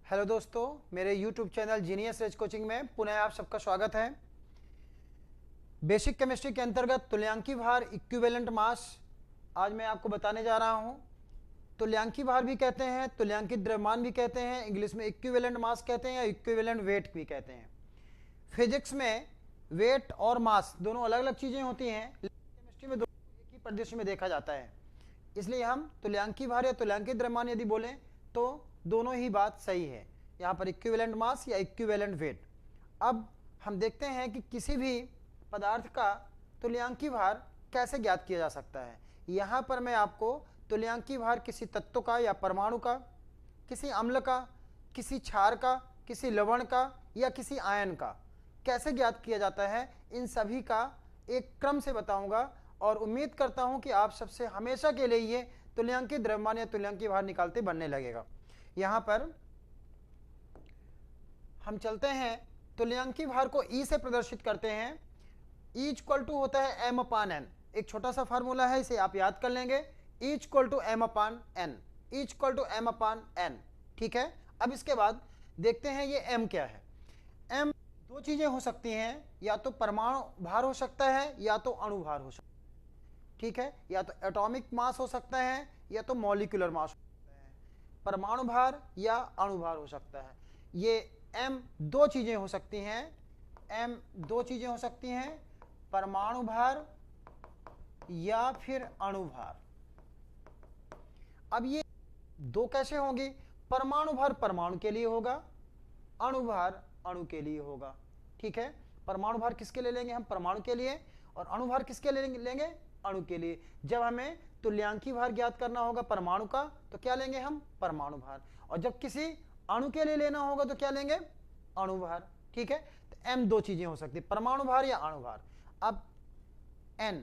Hello दोस्तों, मेरे YouTube channel genius rays coaching में पुनः आप सबका स्वागत है। बेसिक केमिस्ट्री के अंतर्गत तुल्यांकी भार इक्विवेलेंट मास आज मैं आपको बताने जा रहा हूं। तुल्यांकी भार भी कहते हैं, तुल्यांकित द्रव्यमान भी कहते हैं, इंग्लिश में इक्विवेलेंट मास कहते हैं या इक्विवेलेंट वेट भी कहते हैं। फिजिक्स में वेट और मास दोनों अलग अलग चीज़ें होती हैं, लेकिन केमिस्ट्री में दोनों एक ही परिदृश्य में देखा जाता है। इसलिए हम तुल्यांकी भार या तुल्यांकित द्रव्यमान यदि बोलें तो दोनों ही बात सही है, यहाँ पर इक्विवेलेंट मास या इक्विवेलेंट वेट। अब हम देखते हैं कि किसी भी पदार्थ का तुल्यांकी भार कैसे ज्ञात किया जा सकता है। यहाँ पर मैं आपको तुल्यांकी भार किसी तत्व का या परमाणु का, किसी अम्ल का, किसी क्षार का, किसी लवण का या किसी आयन का कैसे ज्ञात किया जाता है, इन सभी का एक क्रम से बताऊंगा और उम्मीद करता हूं कि आप सबसे हमेशा के लिए ये तुल्यांकी द्रव्यमान या तुल्यांकी भार निकालते बनने लगेगा। यहाँ पर हम चलते हैं, तुल्यांकी भार को ई से प्रदर्शित करते हैं। ई इक्वल टू होता है एम अपान एन। एक छोटा सा फार्मूला है, इसे आप याद कर लेंगे। E equal to M upon N, E equal to M upon n. ठीक है, अब इसके बाद देखते हैं ये एम क्या है। एम दो चीजें हो सकती हैं, या तो परमाणु भार हो सकता है या तो अणु भार हो सकता है। ठीक है, या तो एटॉमिक मास हो सकता है या तो मॉलिक्यूलर मास हो सकता है, परमाणु भार या अणु भार हो सकता है। ये एम दो चीजें हो सकती हैं, एम दो चीजें हो सकती हैं, परमाणु भार या फिर अणु भार। अब ये दो कैसे होंगी? परमाणु भार परमाणु के लिए होगा, अणु भार अणु के लिए होगा। ठीक है, परमाणु भार किसके लिए लेंगे हम? परमाणु के लिए। और अणु भार किसके लिए लेंगे? अणु के लिए। जब हमें तुल्यांकी भार ज्ञात करना होगा परमाणु का तो क्या लेंगे हम? परमाणु भार। और जब किसी अणु के लिए लेना होगा तो क्या लेंगे? अणु भार। ठीक है, तो एम दो चीजें हो सकती है, परमाणु भार या अणु भार। अब एन,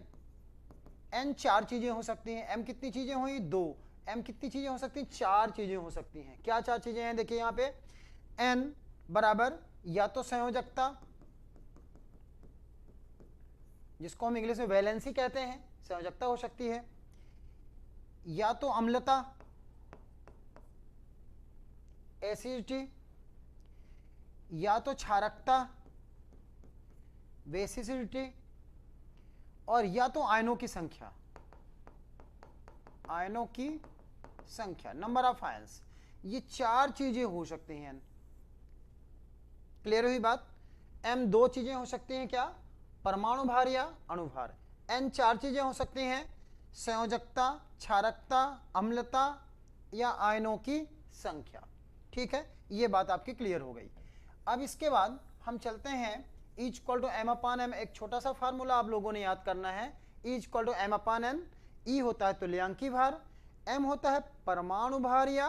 एन चार चीजें हो सकती हैं। एम कितनी चीजें हुई? दो। एम कितनी चीजें हो सकती हैं? चार चीजें हो सकती हैं। क्या चार चीजें हैं? देखिए यहाँ पे एन बराबर या तो संयोजकता, जिसको हम इंग्लिश में वैलेंसी कहते हैं, संयोजकता हो सकती है, या तो अम्लता, एसिडिटी, या तो क्षारकता, बेसिसिटी, और या तो आयनों की संख्या, आयनों की संख्या, नंबर ऑफ आयंस। ये चार चीजें हो सकती हैं। क्लियर हुई बात? एम दो चीजें हो सकती हैं, क्या? परमाणु भार या अणु भार। एन चार चीजें हो सकती हैं, संयोजकता, क्षारकता, अम्लता या आयनों की संख्या। ठीक है, ये बात आपकी क्लियर हो गई। अब इसके बाद हम चलते हैं E equal to M upon m. एक छोटा सा फार्मूला आप लोगों ने याद करना है। E equal to M upon N. E होता है तुल्यांकी भार, एम होता है परमाणु भार या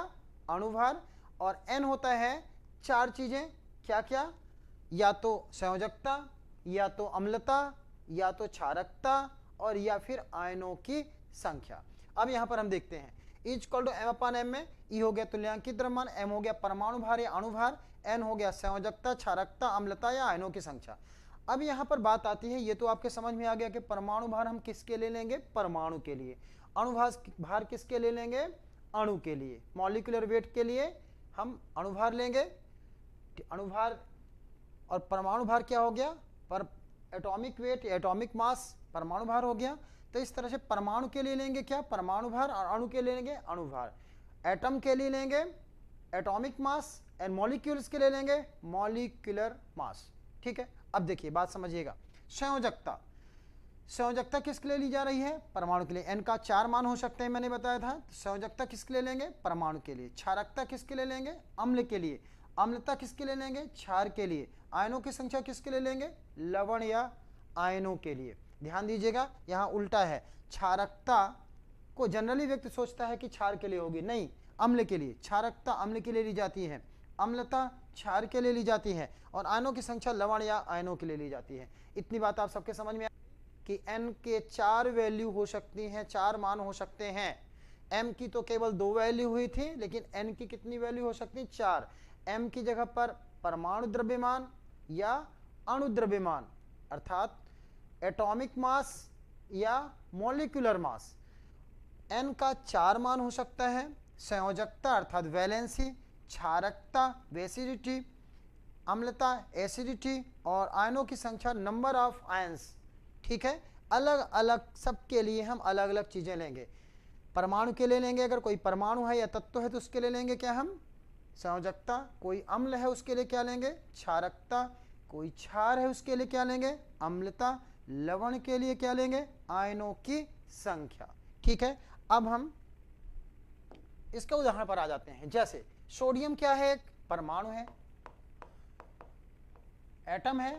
अणु भार, और एन होता है चार चीजें। क्या क्या? या तो संयोजकता, या तो अम्लता, या तो क्षारकता, और या फिर आयनों की संख्या। अब यहां पर हम देखते हैं E equal to M upon m में ई हो गया तुल्यांकित द्रव्यमान, एम हो गया परमाणु भार या अणु भार, एन हो गया संयोजकता, क्षारकता, अम्लता या आयनों की संख्या। अब यहां पर बात आती है, ये तो आपके समझ में आ गया कि परमाणु भार हम किसके लिए लेंगे? परमाणु के लिए। अणु भार किसके लिए लेंगे? अणु के लिए। मॉलिक्यूलर वेट के लिए हम अणु भार लेंगे। अणु भार और परमाणु भार क्या हो गया? पर एटॉमिक वेट, एटॉमिक मास परमाणु भार हो गया। तो इस तरह से परमाणु के लिए लेंगे क्या? परमाणु भार, और अणु के लिए लेंगे अणु भार। एटम के लिए लेंगे एटॉमिक मास, एंड मॉलिक्यूल्स के लिए लेंगे मॉलिक्यूलर मास। ठीक है, अब देखिए बात समझिएगा। संयोजकता, संयोजकता किसके लिए ली जा रही है? परमाणु के लिए। एन का चार मान हो सकते हैं, मैंने बताया था। संयोजकता किसके लिए लेंगे? परमाणु के लिए। क्षारकता किसके लिए लेंगे? अम्ल के लिए। अम्लता किसके लिए लेंगे? क्षार के लिए। आयनों की संख्या किसके लिए लेंगे? लवण या आयनों के लिए। ध्यान दीजिएगा, यहाँ उल्टा है। क्षारकता को जनरली व्यक्ति सोचता है कि क्षार के लिए होगी, नहीं, अम्ल के लिए। क्षारकता अम्ल के लिए ली जाती है, अम्लता क्षार के लिए ली जाती है, और आयनों की संख्या लवण या आयनों के लिए ली जाती है। इतनी बात आप सबके समझ में कि n के चार वैल्यू हो सकती हैं, चार मान हो सकते हैं। m की तो केवल दो वैल्यू हुई थी, लेकिन n की कितनी वैल्यू हो सकती है? चार। m की जगह पर परमाणु द्रव्यमान या अणु द्रव्यमान, अर्थात एटॉमिक मास या मॉलिक्यूलर मास, n का चार मान हो सकता है। संयोजकता अर्थात वैलेंसी क्षारकता बेसिडिटी, अम्लता एसिडिटी, और आयनों की संख्या नंबर ऑफ आयंस। ठीक है, अलग अलग सबके लिए हम अलग अलग चीजें लेंगे। परमाणु के लिए लेंगे, अगर कोई परमाणु है या तत्व है तो उसके लिए लेंगे क्या हम, संयोजकता। कोई अम्ल है उसके लिए क्या लेंगे, क्षारकता। कोई क्षार है उसके लिए क्या लेंगे, अम्लता। लवण के लिए क्या लेंगे, आयनों की संख्या। ठीक है, अब हम इसके उदाहरण पर आ जाते हैं। जैसे सोडियम क्या है, एक परमाणु है, एटम है।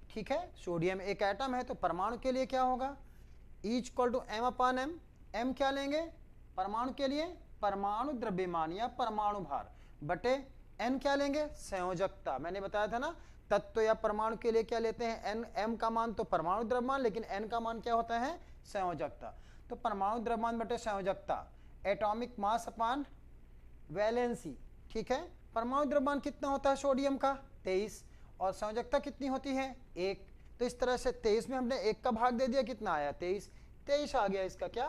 ठीक है, सोडियम एक एटम है, तो परमाणु के लिए क्या होगा, E equal to M upon m. M क्या लेंगे, परमाणु के लिए परमाणु द्रव्यमान या परमाणु भार, बटे एन क्या लेंगे, संयोजकता। मैंने बताया था ना, तत्व या परमाणु के लिए क्या लेते हैं, एन। एम का मान तो परमाणु द्रव्यमान, लेकिन एन का मान क्या होता है, संयोजकता। तो परमाणु द्रव्यमान बटे संयोजकता, एटॉमिक मास अपान वैलेंसी। ठीक है, परमाणु द्रव्यमान कितना होता है सोडियम का, 23, और संयोजकता कितनी होती है, 1। तो इस तरह से 23 में हमने 1 का भाग दे दिया, कितना आया, 23। 23 आ गया इसका क्या,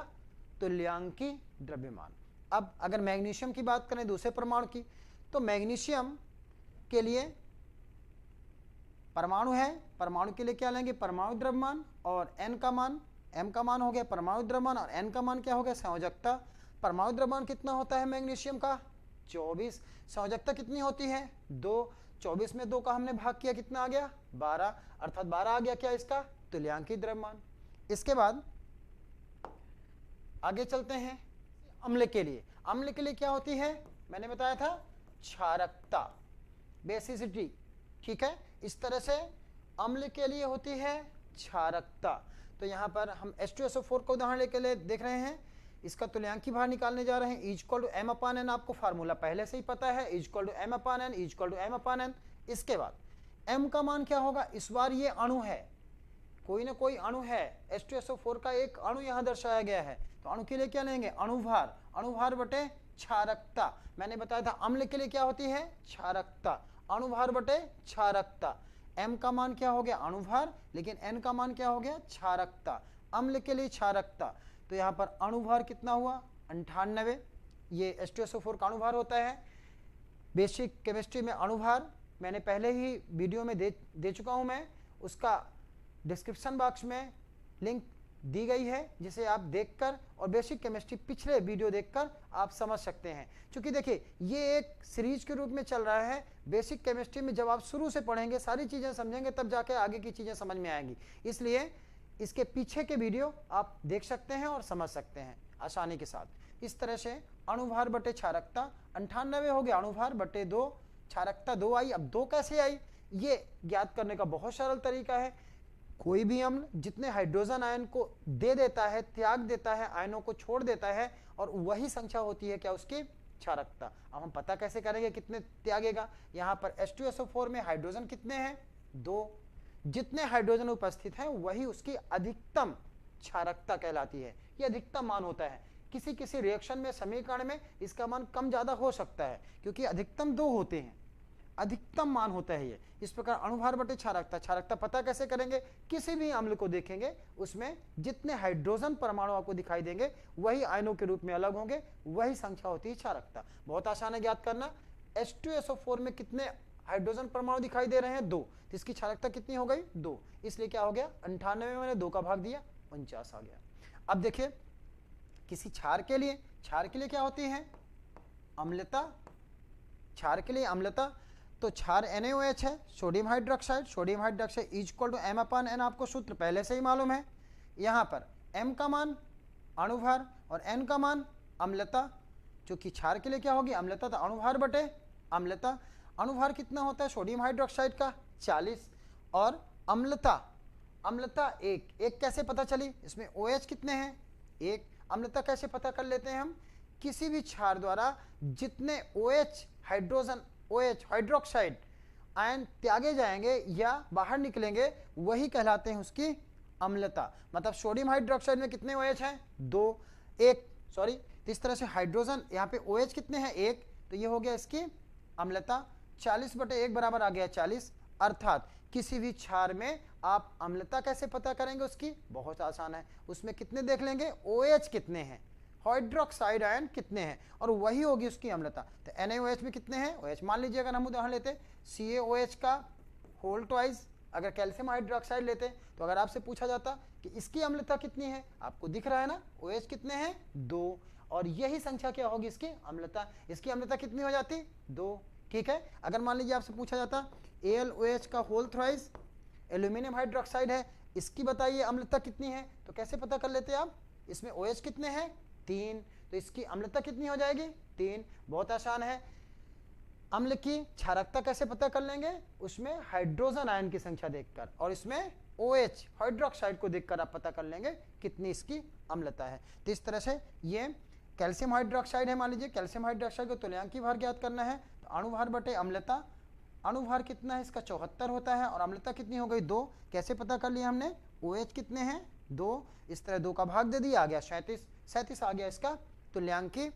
तुल्यांकी द्रव्यमान। अब अगर मैग्नीशियम की बात करें दूसरे परमाणु की, तो मैग्नीशियम के लिए परमाणु है, परमाणु के लिए क्या लेंगे, परमाणु द्रव्यमान, और एन का मान, एम का मान हो गया परमाणु द्रव्यमान, और एन का मान क्या हो गया, संयोजकता। परमाणु द्रव्यमान कितना होता है मैग्नीशियम का, 24। संयोजकता कितनी होती है, 2। 24 में 2 का हमने भाग किया, कितना आ गया, 12, अर्थात 12 आ गया क्या इसका, तुल्यांकी द्रव्यमान। इसके बाद आगे चलते हैं अम्ल के लिए। अम्ल के लिए क्या होती है, मैंने बताया था, क्षारकता बेसिसिटी। ठीक है, इस तरह से अम्ल के लिए होती है क्षारकता। तो यहां पर हम H2SO4 का उदाहरण लेके देख रहे हैं। इसका तुल्यांकी भार निकालने जा रहे हैं। E equal to M upon n, आपको फार्मूला पहले से ही पता है, E equal to M upon n, E equal to M upon n. इसके बाद m का मान क्या होगा, इस बार ये अणु है, कोई ना कोई अणु है, H2SO4 का एक अणु यहां दर्शाया गया है, तो अणु के लिए क्या लेंगे, अणुभार। अणुभार बटे क्षारकता। मैंने बताया था अम्ल के लिए क्या होती है, क्षारकता, अणुभार बटे क्षारकता। m का मान क्या हो गया, अणुभार, लेकिन n का मान क्या हो गया, क्षारकता। अम्ल के लिए क्षारकता, तो यहाँ पर अणुभार कितना हुआ, 98। ये H2SO4 का अणुभार होता है। बेसिक केमिस्ट्री में अणुभार मैंने पहले ही वीडियो में दे चुका हूँ मैं, उसका डिस्क्रिप्शन बॉक्स में लिंक दी गई है, जिसे आप देखकर, और बेसिक केमिस्ट्री पिछले वीडियो देखकर आप समझ सकते हैं। क्योंकि देखिए ये एक सीरीज के रूप में चल रहा है। बेसिक केमिस्ट्री में जब आप शुरू से पढ़ेंगे, सारी चीज़ें समझेंगे, तब जाके आगे की चीज़ें समझ में आएंगी। इसलिए इसके पीछे के वीडियो आप देख सकते हैं और समझ सकते हैं आसानी के साथ। इस तरह से अणुभार बटे क्षारकता 98 हो गया, अणुभार बटे 2, क्षारकता 2 आई। अब 2 कैसे आई, ये ज्ञात करने का बहुत सरल तरीका है। कोई भी अम्ल जितने हाइड्रोजन आयन को दे देता है, त्याग देता है, आयनों को छोड़ देता है, और वही संख्या होती है क्या, उसकी क्षारकता। अब हम पता कैसे करेंगे कितने त्यागेगा, यहाँ पर H2SO4 में हाइड्रोजन कितने हैं, 2। जितने हाइड्रोजन उपस्थित हैं वही उसकी अधिकतम क्षारकता कहलाती है। ये अधिकतम मान होता है। किसी किसी रिएक्शन में, समीकरण में इसका मान कम ज्यादा हो सकता है, क्योंकि अधिकतम 2 होते हैं, अधिकतम मान होता है ये। इस प्रकार अणुभार बटे क्षारकता। क्षारकता पता कैसे करेंगे, किसी भी अम्ल को देखेंगे, उसमें जितने हाइड्रोजन परमाणु आपको दिखाई देंगे वही आयनों के रूप में अलग होंगे, वही संख्या होती है क्षारकता। बहुत आसान है ज्ञात करना। H2SO4 में कितने हाइड्रोजन परमाणु दिखाई दे रहे हैं, 2, तो इसकी क्षारकता कितनी हो गई, 2। इसलिए क्या हो गया, 98 में मैंने 2 का भाग दिया, 49 आ गया। अब देखिए किसी क्षार के लिए, क्षार के लिए क्या होती है, अम्लता। क्षार के लिए अम्लता, तो क्षार NaOH है, sodium hydroxide. Sodium hydroxide is equal to m upon n, आपको सूत्र पहले से ही मालूम है। यहाँ पर m का मान अणुभार और n का मान अम्लता। चूंकि क्षार के लिए क्या होगी, अम्लता, तो अणुभार बटे अम्लता। अणुभार कितना होता है सोडियम हाइड्रोक्साइड का, 40, और अम्लता, अम्लता 1। 1 कैसे पता चली, इसमें OH कितने हैं, 1। अम्लता कैसे पता कर लेते हैं हम, किसी भी क्षार द्वारा जितने OH hydrogen, OH hydroxide ion त्यागे जाएंगे या बाहर निकलेंगे, वही कहलाते हैं उसकी अम्लता। मतलब सोडियम हाइड्रोक्साइड में कितने OH हैं, 2, 1 सॉरी। तो इस तरह से हाइड्रोजन, यहाँ पे OH कितने हैं, 1, तो ये हो गया इसकी अम्लता। 40 बटे 1 बराबर आ गया 40। अर्थात किसी भी क्षार में आप अम्लता कैसे पता करेंगे उसकी, बहुत आसान है। उसमें कितने देख लेंगे, OH कितने हैं, हाइड्रोक्साइड आयन कितने हैं, और वही होगी उसकी अम्लता। तो NaOH में कितने हैं OH, मान लीजिए अगर हम उदाहरण लेते CaOH का होल ट्वाइस, अगर कैल्शियम हाइड्रोक्साइड लेते तो अगर आपसे पूछा जाता कि इसकी अम्लता कितनी है, आपको दिख रहा है ना OH कितने हैं 2, और यही संख्या क्या होगी इसकी अम्लता, इसकी अम्लता कितनी हो जाती 2। ठीक है, अगर मान लीजिए आपसे पूछा जाता AlOH का होल थ्राइस एल्यूमिनियम हाइड्रोक्साइड है, इसकी बताइए अम्लता कितनी है, तो कैसे पता कर लेते आप, इसमें OH कितने हैं 3, तो इसकी अम्लता कितनी हो जाएगी 3। बहुत आसान है। अम्ल की क्षारकता कैसे पता कर लेंगे, उसमें हाइड्रोजन आयन की संख्या देखकर, और इसमें OH हाइड्रोक्साइड को देखकर आप पता कर लेंगे कितनी इसकी अम्लता है। तो इस तरह से ये कैल्शियम हाइड्रोक्साइड है, मान लीजिए कैल्शियम हाइड्रोक्साइड को तुल्यांकी भार ज्ञात करना है, तो अणुभार बटे अम्लता, अणुभार कितना है इसका 74 होता है, और अम्लता कितनी हो गई 2। कैसे पता कर लिया हमने, OH कितने हैं 2, इस तरह 2 का भाग दे दिया, आ गया 37 आ गया इसका तुल्यांकी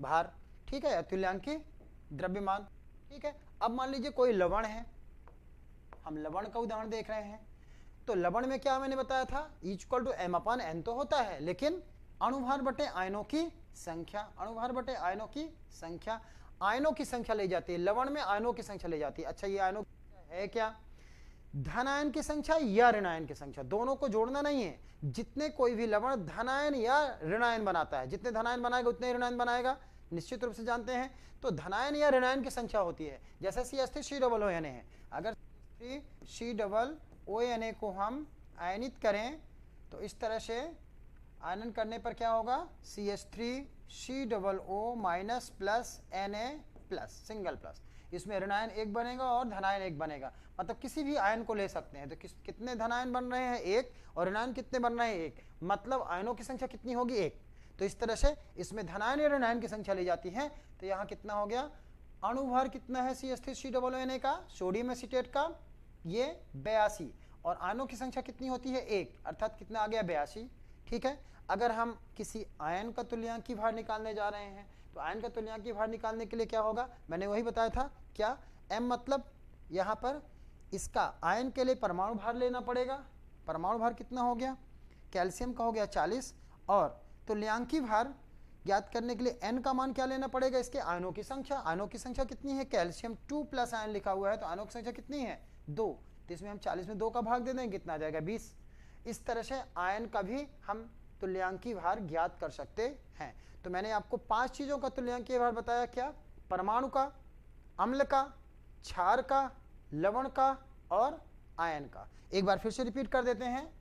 भार। ठीक है, तुल्यांकी द्रव्यमान। ठीक है, अब मान लीजिए कोई लवण है, हम लवण का उदाहरण देख रहे हैं, तो लवण में क्या मैंने बताया था E=m/n तो होता है, लेकिन अणुभार बटे आयनों की संख्या, अणुभार बटे आयनों की संख्या, आयनों की संख्या ले जाती है, लवण में आयनों की संख्या ले जाती है। अच्छा, ये आयनों है क्या, धन आयन की संख्या या ऋण आयन की संख्या, दोनों को जोड़ना नहीं है। जितने कोई भी लवण धन आयन या ऋण आयन बनाता है, जितने धन आयन बनाएगा उतने ऋण आयन बनाएगा, निश्चित रूप से जानते हैं। तो धनायन या ऋणायन की संख्या होती है, जैसे CH3COONA है, अगर COONA को हम आयनित करें तो इस तरह से आयनन करने पर क्या होगा, CH3COO minus plus Na plus single plus, इसमें ऋणायन 1 बनेगा और धनायन 1 बनेगा। मतलब किसी भी आयन को ले सकते हैं, तो कितने धनायन बन रहे हैं 1, और ऋणायन कितने बन रहे हैं 1, मतलब आयनों की संख्या कितनी होगी 1। तो इस तरह से इसमें धनायन या ऋणायन की संख्या ली जाती है। तो यहाँ कितना हो गया, अणुभार कितना है CH3COONA का, सोडियम एसीटेट का, ये 82, और आयनों की संख्या कितनी होती है 1, अर्थात कितना आ गया 82। ठीक है, अगर हम किसी आयन का तुल्यांकी भार निकालने जा रहे हैं, तो आयन का तुल्यांकी भार निकालने के लिए क्या होगा, मैंने वही बताया था, क्या m मतलब यहाँ पर इसका आयन के लिए परमाणु भार लेना पड़ेगा। परमाणु भार कितना हो गया, कैल्शियम का हो गया 40, और तुल्यांकी भार ज्ञात करने के लिए n का मान क्या लेना पड़ेगा, इसके आयनों की संख्या। आयनों की संख्या कितनी है, कैल्शियम 2 प्लस आयन लिखा हुआ है, तो आयनों की संख्या कितनी है 2, तो इसमें हम 40 में 2 का भाग दे देंगे, कितना आ जाएगा 20। इस तरह से आयन का भी हम तुल्यांकी भार ज्ञात कर सकते हैं। तो मैंने आपको 5 चीज़ों का तुल्यांकी भार बताया, क्या, परमाणु का, अम्ल का, क्षार का, लवण का और आयन का। एक बार फिर से रिपीट कर देते हैं।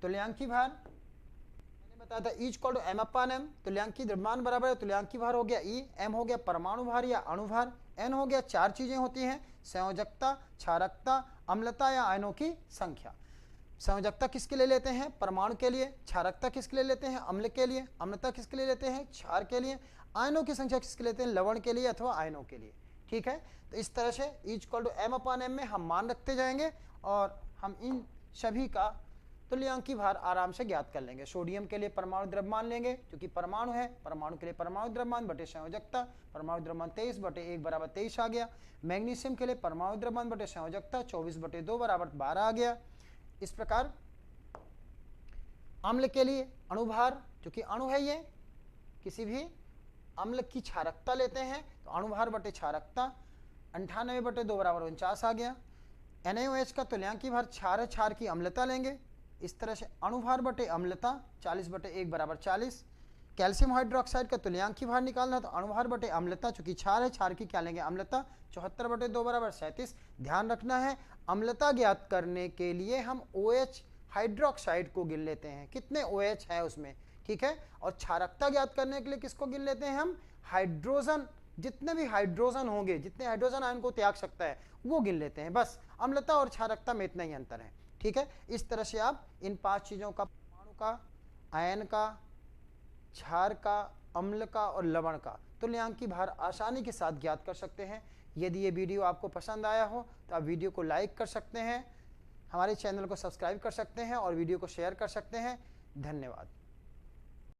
तुल्यांकी भार मैंने बताया था E=m/m, तुल्यांकी द्रव्यमान बराबर है, तुल्यांकी भार हो गया E, m हो गया परमाणु भार या अणुभार, n हो गया 4 चीजें होती हैं, संयोजकता, क्षारकता, अम्लता या आयनों की संख्या। संयोजकता किसके लिए लेते हैं, परमाणु के लिए, क्षारकता किसके लिए लेते हैं, अम्ल के लिए, अम्लता किसके लिए लेते हैं, क्षार के लिए, आयनों की संख्या किसके लिए लेते हैं, लवण के लिए अथवा आयनों के लिए। ठीक है, तो इस तरह से E=m/m में हम मान रखते जाएंगे और हम इन सभी का तुल्यांकी भार आराम से ज्ञात कर लेंगे। सोडियम के लिए परमाणु द्रव्यमान लेंगे, क्योंकि परमाणु है, परमाणु के लिए परमाणु द्रव्यमान बटे संयोजकता, परमाणु द्रव्यमान 23 बटे 1 बराबर 23 आ गया। मैग्नीशियम के लिए परमाणु द्रव्यमान बटे संयोजकता 24 बटे 2 बराबर 12 आ गया। इस प्रकार अम्ल के लिए अणुभार, क्योंकि अणु है, ये किसी भी अम्ल की क्षारकता लेते हैं, तो अणुभार बटे क्षारकता 98 बटे 2 बराबर 49 आ गया। NaOH का तुल्यांकी भार क्षार है, क्षार की अम्लता लेंगे, इस तरह से अणुभार बटे अम्लता 40 बटे 1 बराबर 40। कैल्शियम हाइड्रोक्साइड का तुल्यांकी भार निकालना, तो अणुभार बटे अम्लता, चूंकि क्षार है, क्षार की क्या लेंगे अम्लता, 74 बटे 2 बराबर 37। ध्यान रखना है, अम्लता ज्ञात करने के लिए हम OH हाइड्रोक्साइड को गिन लेते हैं, कितने OH है उसमें। ठीक है, और क्षारकता ज्ञात करने के लिए किसको गिन लेते हैं हम, हाइड्रोजन, जितने भी हाइड्रोजन होंगे, जितने हाइड्रोजन आयन को त्याग सकता है वो गिन लेते हैं। बस अम्लता और क्षारकता में इतना ही अंतर है। ठीक है, इस तरह से आप इन 5 चीज़ों का, परमाणु का, आयन का, क्षार का, अम्ल का और लवण का तुल्यांकी भार आसानी के साथ ज्ञात कर सकते हैं। यदि ये वीडियो आपको पसंद आया हो तो आप वीडियो को लाइक कर सकते हैं, हमारे चैनल को सब्सक्राइब कर सकते हैं और वीडियो को शेयर कर सकते हैं। धन्यवाद।